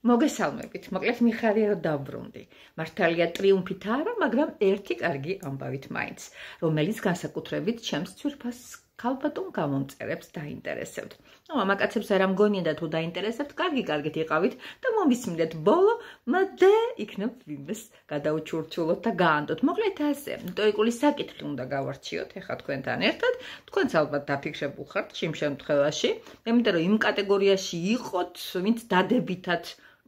მოგესალმებით, მოკლედ მიხარია რომ დავბრუნდი. მართალია ტრიუმფით არა, მაგრამ ერთი კარგი ამბავით მაინც, რომელიც განსაკუთრებით ჩემს ძვირფას ქალბატონ გამომწერებს დაინტერესებთ. მამაკაცებს არ ამგონია და თუ დაინტერესებთ, კარგით იყავით და მომისმინეთ ბოლო, მადე იქნებ ვინმეს გადაუჩურჩულოთ და გაანდოთ. მოკლედ ასე, ტოიკული საკითხი უნდა გავარჩიოთ ეხლა თქვენთან ერთად. თქვენც ალბათ დაფიქრებულ ხართ იმ შემთხვევაში, იმიტომ რომ იმ კატეგორიაში იყოთ, ვინც დადებითად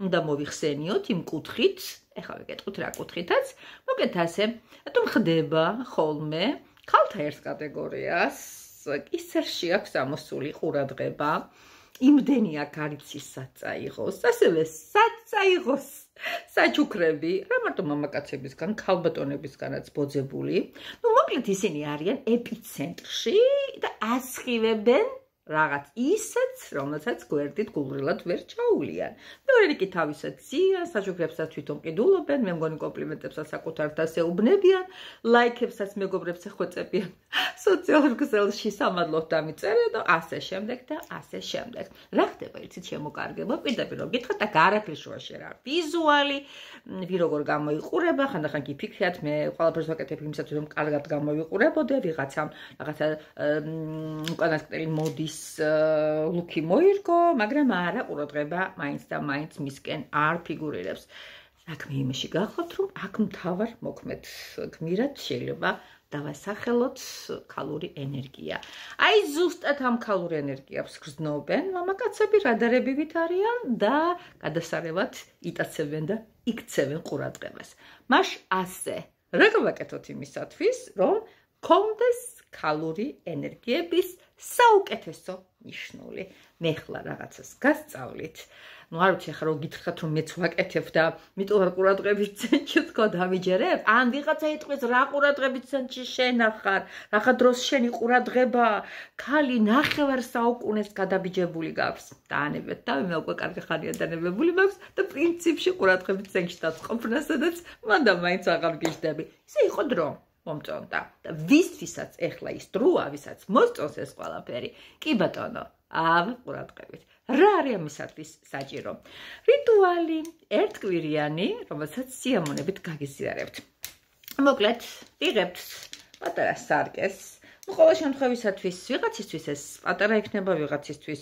უნდა მოვიხსენიოთ იმ კუთხით, ეხლა ვიკეთოთ რა კუთხითაც, მოკლედ ასე, რატომ ხდება ხოლმე ქალთა ერთ კატეგორიას ისერში აქვს ამოსული ყურადღება, იმდენი აქ არიცის საწაიღოს, ასევე საწაიღოს საჩუქრები, რა მარტო მამაკაცებისგან, ქალბატონებისგანაც ბოძებული, მოკლედ ისინი არიან ეპიცენტრში და ასხივებენ რაღაც ისეთს, რომელსაც გვერდით გულრილად ვერ ჩაუვლიან. მეორე კი თავისად ზიან, საჩუქრებსაც თვითონ ყიდულობენ, მე მგონი კომპლიმენტებსაც საკუთარ თავს ეუბნებიან, ლაიქებსაც მეგობრებს ეხვეწებიან სოციალურ ქსელში სამადლოდ დამიწერე და ასე შემდეგ და ასე შემდეგ. რა ხდება იცით შემოკარგება? პირდაპირ რომ გითხრათ, აქ არაფრის შუაში რა ვიზუალი, ვინ როგორ გამოიყურება, ხანდახან კი ფიქრიათ, მე ყველაფერს ვაკეთებ იმისათვის, რომ კარგად გამოვიყურებოდე, ვიღაცამ რაღაცა უკანასკნელი მოდის ლუკი მოირგო, მაგრამ არა ყურადღება მაინც და მაინც მისკენ არ ფიგურირებს. საქმე იმაში გახლავთ, რომ აქ მთავარ მოქმედ გმირად შეიძლება დავასახელოთ ქალური ენერგია. აი ზუსტად ამ ქალურ ენერგიას გრძნობენ მამაკაცები, რადარებივით არიან და გადასარევად იტაცებენ და იქცევენ ყურადღებას. მას ასე, რა გავაკეთოთ იმისათვის, რომ გქონდეს ქალური ენერგიების საუკეთესო ნიშნული. მე ხლა რაღაცას გასწავლით. არ ვიცი ახლა რომ გითხრათ რომ მეც ვაკეთებ და მიტომ არ ყურადღების ცენტრში თქო დავიჯერებ? ან ვიღაცა იტყვის რა ყურადღების ცენტრში შენ ახარ, რაღაცა დროს შენი ყურადღება ქალი ნახევარ საუკუნეს გადაბიჯებული გაქვს. დაანებეთ და მე უკვე კარგი ხანია დანებებული მაქვს და პრინციპში ყურადღების ცენტრში დაწყობნა, სადაც მანდა მაინც აღარ გიждები. ისე იყო დრო. მომწონდა და ვისთვისაც ეხლა ის დროა, ვისაც მოსწონს ეს ყველაფერი, კი ბატონო, ყურადღებით. რა არის ამისათვის საჭირო? რიტუალი, ერთკვირიანი, რომელსაც სიამონებით გაგიზიარებთ. მოკლედ, იღებთ პატარა სარკეს. ყოველ შემთხვევისათვის ვიღაცისთვის ეს პატარა იქნება, ვიღაცისთვის,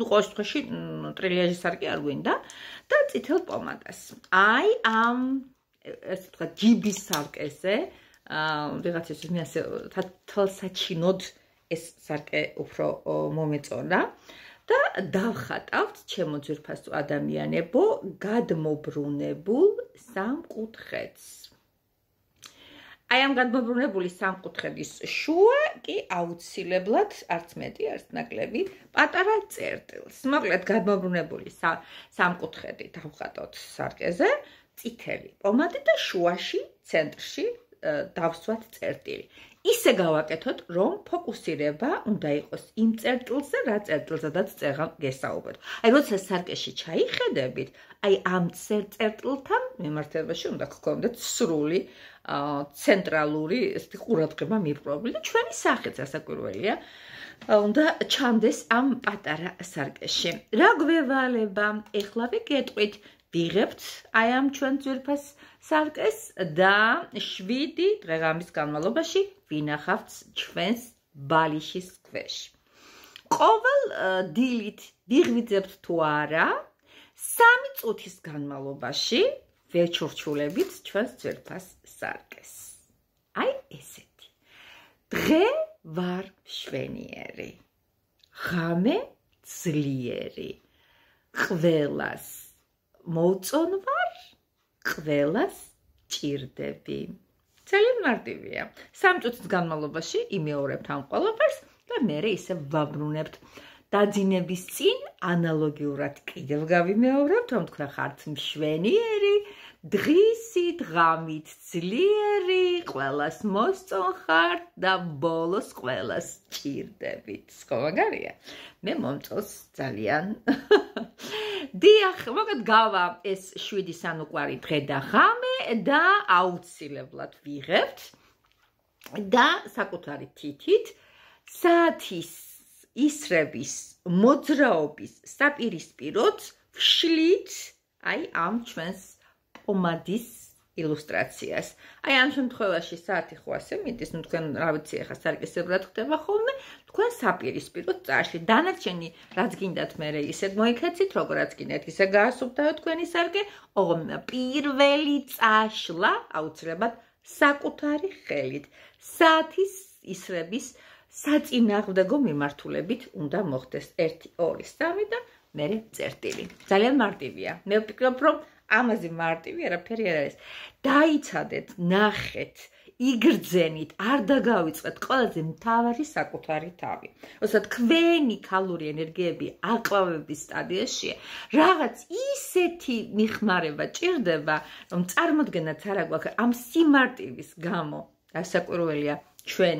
ყოველ შემთხვევაში ტრილიაჟი სარკე არ გვინდა და წითელ პომადას. აი ამ ესე ვთქვათ, ჯიბის სარკეზე ვიღაცისთვის მე ასე თვალსაჩინოდ ეს სარკე უფრო მომეწონა და დავხატავთ ჩემო ძვირფასო ადამიანებო გადმობრუნებულ სამკუთხედს. აი ამ გადმობრუნებული სამკუთხედის შუა კი აუცილებლად არც მეტი, არც ნაკლები პატარა წერტილს. მოკლედ გადმობრუნებული სამკუთხედი დავხატოთ სარკეზე, წითელი პომადი და შუაში, ცენტრში დავსვათ წერტილი. ისე გავაკეთოთ, რომ ფოკუსირება უნდა იყოს იმ წერტილზე, რა წერტილზედაც წეღან გესაუბრეთ. აი როცა სარკეში ჩაიხედებით, აი ამ წერტილთან მიმართებაში უნდა გქონდეთ სრული ცენტრალური ყურადღება მიპყრობილი და ჩვენი სახეც ასაკვირველია უნდა ჩანდეს ამ პატარა სარკეში. რა გვევალება? ეხლავე გეტყვით, ვიღებთ აი ამ ჩვენ ძვირფას სარკეს და 7 დღე-ღამის განმავლობაში ვინახავთ ჩვენს ბალიშის ქვეშ. ყოველ დილით ვიღვიძებთ თუ არა, 3 წუთის განმავლობაში ვეჩურჩულებით ჩვენს ძვირფას სარკეს. აი ესეთი. დღე ვარ მშვენიერი, ღამე ძლიერი, ყველას მოუწონვარ, ყველას ჭირდები. ძალიან მარტივია. 3 წუთის განმავლობაში იმეორებთ ამ ყველაფერს და მერე ისე ვაბრუნებთ. დაძინების წინ ანალოგიურად კიდევ გავიმეორებთ, რომ თქვენ ხართ მშვენიერი, დღისით, ღამით ძლიერი, ყველას მოსწონხართ და ბოლოს ყველას ჭირდებით. ხო მაგარია? მე მომწონს ძალიან. დიახ, მოგეთ გავა ეს 7 სანუკვარი დღე და ღამე და აუცილებლად ვიღებთ და საკუთარი თითით საათის ისრების მოძრაობის საპირისპიროდ ვშლით აი ამ ჩვენს პომადის ილუსტრაციას. აი ამ შემთხვევაში საათი ხო ასე მიდის, ну თქვენ რა ვიცი ახლა სარკისებრად ხდება ხოლმე, თქვენ საპირისპირო წარში დანარჩენი რაც გინდათ მე ისედ მოიქეცით, როგორაც გინდათ ისე გაასუფთავოთ თქვენი სარკე, ოღონდ პირველი წაშლა აუცილებლად საკუთარი ხელით, საათის ისრების საწინააღმდეგო მიმართულებით უნდა მოხდეს 1 2 3 და მერე წერტილი. ძალიან მარტივია. მე ვფიქრობ, რომ ამაზე მარტივი არაფერი არ არის. დაიცადეთ, ნახეთ, იგრძენით, არ დაგავიწყეთ ყველაზე მთავარი საკუთარი თავი. როცა თქვენი ქალური ენერგიები აყვავების სტადიაშია, რაღაც ისეთი მიხმარება ჭირდება, რომ წარმოდგენაც არ აგვაქვს ამ სიმარტივის გამო. გასაკვირველია ჩვენ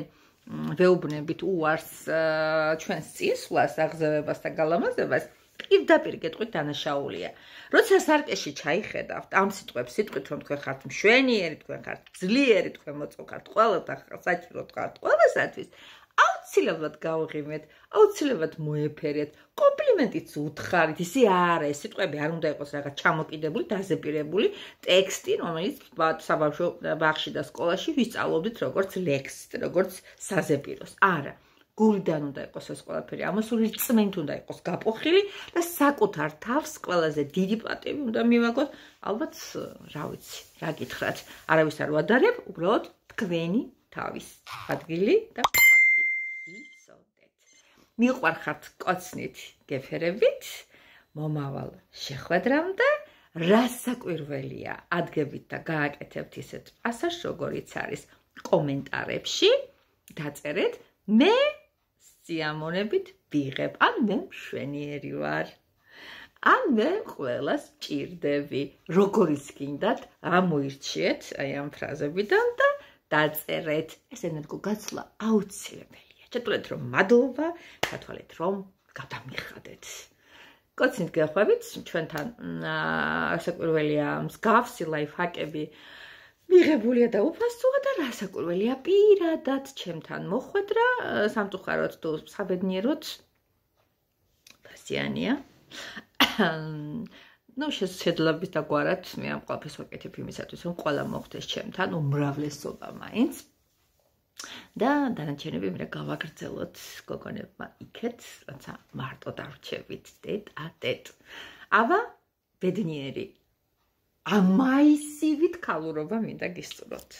ვეუბნებით უარს ჩვენს წინსვლას, აღზევებას და გალამაზებას. პირდაპირ გეტყვით დანაშაულია. როცა სარკეში ჩაიხედავთ ამ სიტყვით, რომ თქვენ ხართ მშვენიერი, თქვენ ხართ ძლიერი, თქვენ მოწოქართ ყველა საჭიროდ ხართ ყველასათვის, აუცილებლად გავღიმეთ, აუცილებლად მოეფერეთ, კომპლიმენტიც უთხარით, ისე არა, ეს სიტყვები არ უნდა იყოს რაღაც ჩამოკიდებული, დაზეპირებული ტექსტი, რომელიც საბავშვო ბაღში და სკოლაში ვისწავლობდით როგორც ლექსს, როგორც საზეპიროს. არა. გულიდან უნდა იყოს ეს ყველაფერი, ამასული რწმენით უნდა იყოს გაპოხილი და საკუთარ თავს ყველაზე დიდი პატივი უნდა მივაგოთ. ალბათ, რა ვიცი, რა გითხრათ, არავის არ ვადარებ, უბრალოდ თქვენი თავის ადგილი და ფასი იცოდეთ. მიყვარხართ კოცნით გეფერებით, მომავალ შეხვედრამდე, რასაკვირველია, ადგებით და გააკეთებთ ისეთ პასაჟს, როგორიც არის კომენტარებში, დაწერეთ, მე სიამონებით ვიღებ, ან მე მშვენიერი ვარ, ან მე ყველას ჭირდები, როგორიც გინდათ, ამოირჩიეთ აი ამ ფრაზებიდან და დაწერეთ. ეს ენერგოგაცვლა აუცილებელია. ჩათვალეთ, რომ მადლობა, ჩათვალეთ, რომ გადამიხადეთ. კოცნით გეხვებით, ჩვენთან რასაკვირველია მსგავსი ლაიფჰაკები მიღებულია და უფასოა და რასაკვირველია პირადად ჩემთან მოხვედრა, სამწუხაროდ თუ საბედნიეროდ ფასიანია. ну შესაძლებლობის დაგვარად მე ამ ყველაფერს ვაკეთებ იმისათვის, რომ ყველა მოხვდეს ჩემთან, უმრავლესობა მაინც. და დანარჩენები მე გავაგრძელოთ გოგონებმა იქეთ, როცა მარტო დავრჩებით ტეტ-ატეტ. აბა ბედნიერი ამაისივით ქალურობა მინდა გისწროთ.